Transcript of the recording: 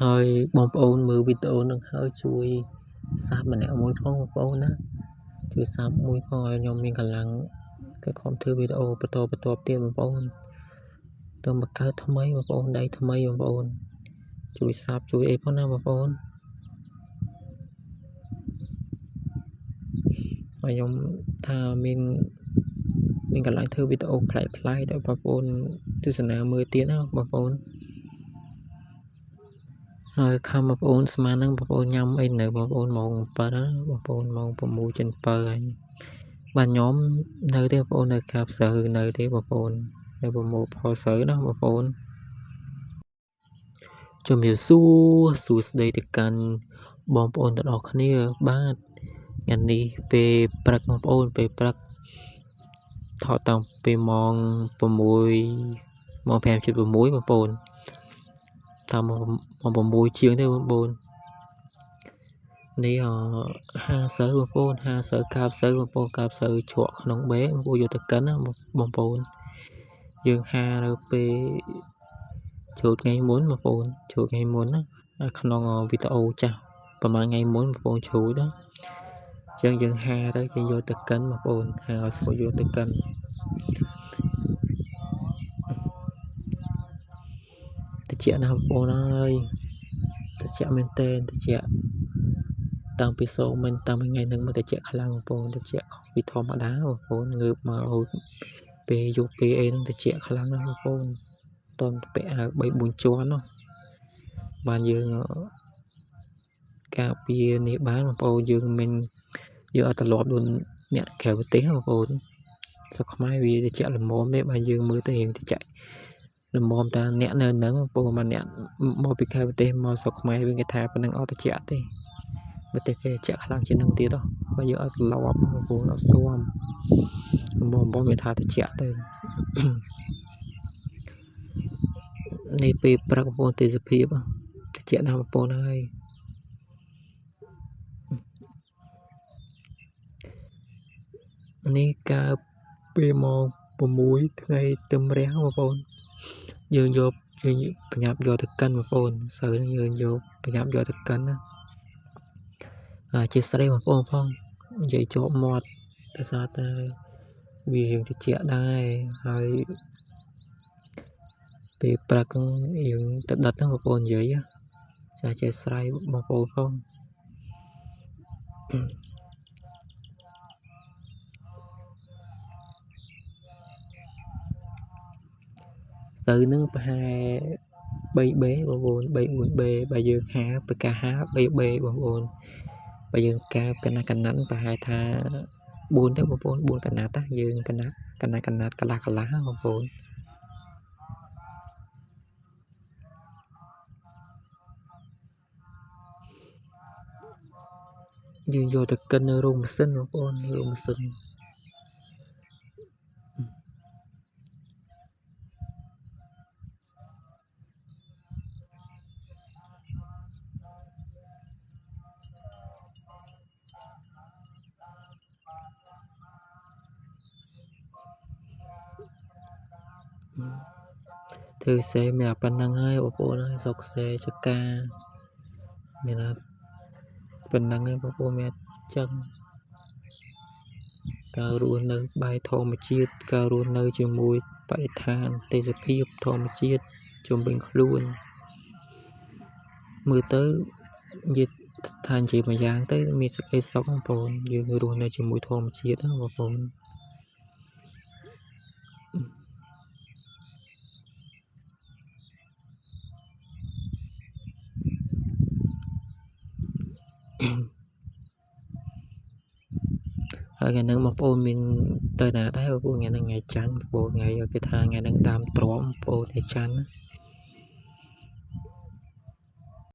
ហើយបងប្អូនមើលវីដេអូនឹងហើយជួយសាបម្នាក់មួយផងបងប្អូនណាជួយសាបមួយផងឲ្យខ្ញុំមានកម្លាំងក៏ខំធ្វើវីដេអូបន្តទៀតបងប្អូនទៅមកកើតថ្មីបងប្អូនដៃថ្មីបងប្អូនជួយសាបជួយអីផងណាបងប្អូនហើយខ្ញុំថាមានកម្លាំងធ្វើវីដេអូប្លែកៗដល់បងប្អូនទស្សនាមើលទៀតណាបងប្អូនហើយខាងបងប្អូនស្មានហ្នឹងបងប្អូនញ៉ាំអីនៅបងប្អូនម៉ោង7ណាបងប្អូនម៉ោង6:07ហើយបាទខ្ញុំនៅទេបងប្អូននៅកាប់ស្រូវនៅទេបងប្អូននៅប្រមូលផលស្រូវណាបងប្អូនជំរាបសួស្ដីទៅកាន់បងប្អូនទាំងអស់គ្នាបាទថ្ងៃនេះពេលព្រឹកបងប្អូនពេលព្រឹកថតតាំងពីម៉ោង5:06បងប្អូនតាមម៉ោង6ជាងទេបងប្អូននេះហាសូវបងប្អូនហាសូវកាបសូវបងប្អូនកាបសូវជ្រក់ក្នុងបេបងប្អូនយកទៅកិនណាបងប្អូនយើងហានៅពេលចូលថ្ងៃមុនបងប្អូនចូលថ្ងៃមុនណាក្នុងវីដេអូចាស់ប្រហែលថ្ងៃមុនបងប្អូនចូលទៅចឹងយើងហាទៅយើងយកទៅកិនបងប្អូនហាឲ្យស្រួលយកទៅកិនតិចណាបងប្អូនអើយតិចមែនតើតិចតាំងពីសូមមិនតាំងពីថ្ងៃហ្នឹងមកតិចខ្លាំងបងប្អូនតិចខុសពីធម្មតាបងប្អូនងើបមកពេលយប់ពេលអីហ្នឹងតិចខ្លាំងណាស់បងប្អូនតន់ពាក់អាវ 3-4 ជាន់នោះបានយើងការពារនេះបានបងប្អូនយើងមិនយើងអត់ត្រឡប់ដូចអ្នកក្រៅប្រទេសបងប្អូនស្រុកខ្មែរវាតិចល្មមទេបើយើងមើលទៅរៀងតិចល្មមតាអ្នកនៅហ្នឹងបងប្អូនមកអ្នកមកពីក្រៅប្រទេសមកស្រុកខ្មែរវិញគេថាប៉ុណ្ណឹងអត់តិចទេប្រទេសគេតិចខ្លាំងជាងនឹងទៀតបើយើងអត់ត្រឡប់បងប្អូនអត់ស៊ាំបងវាថាតិចទៅនេះពេលព្រឹកបងប្អូនទេសភាពតិចណាស់បងប្អូនហើយនេះកាលពេលម៉ោង6ថ្ងៃទឹមរះបងប្អូនយើងប្រញាប់យកទៅកិនបងប្អូនស្រូវយើងយកប្រញាប់យកទៅកិនណាជាស្រីបងប្អូនផងនិយាយជាប់មាត់តែសារតែវារៀងតិចដែរហើយពេលព្រឹកយើងទៅដិតហ្នឹងបងប្អូននិយាយចាជាស្រ័យបងប្អូនផងស្រូវហ្នឹងប្រហែល 3B បងប្អូន 3-4B បើយើងហាប្រកាសហា 3B បងប្អូនបើយើងកាបកណាត់ប្រហែលថា4ទៅបងប្អូន4កណាត់យើងកណាត់កន្លះបងប្អូនយើងយកទៅកិននៅរោងម៉ាស៊ីនបងប្អូនរោងម៉ាស៊ីនធ្វើសេមានប៉ុណ្ណឹងហើយបងប្អូនហើយសុកសេចកាមានប៉ុណ្ណឹងហើយបងប្អូនមានចឹងការរស់នៅបែបធម្មជាតិការរស់នៅជាមួយបរិស្ថានទេសភាពធម្មជាតិជុំវិញខ្លួនមើលទៅនិយាយថាជាមួយយ៉ាងទៅមានសេចក្តីសុខបងប្អូនយើងរស់នៅជាមួយធម្មជាតិណាបងប្អូនហើយថ្ងៃហ្នឹងបងប្អូនមានទៅណាដែរបងប្អូនថ្ងៃហ្នឹងថ្ងៃច័ន្ទបងប្អូនថ្ងៃគេថាថ្ងៃហ្នឹងដើមទ្រាំបងប្អូនថ្ងៃច័ន្ទ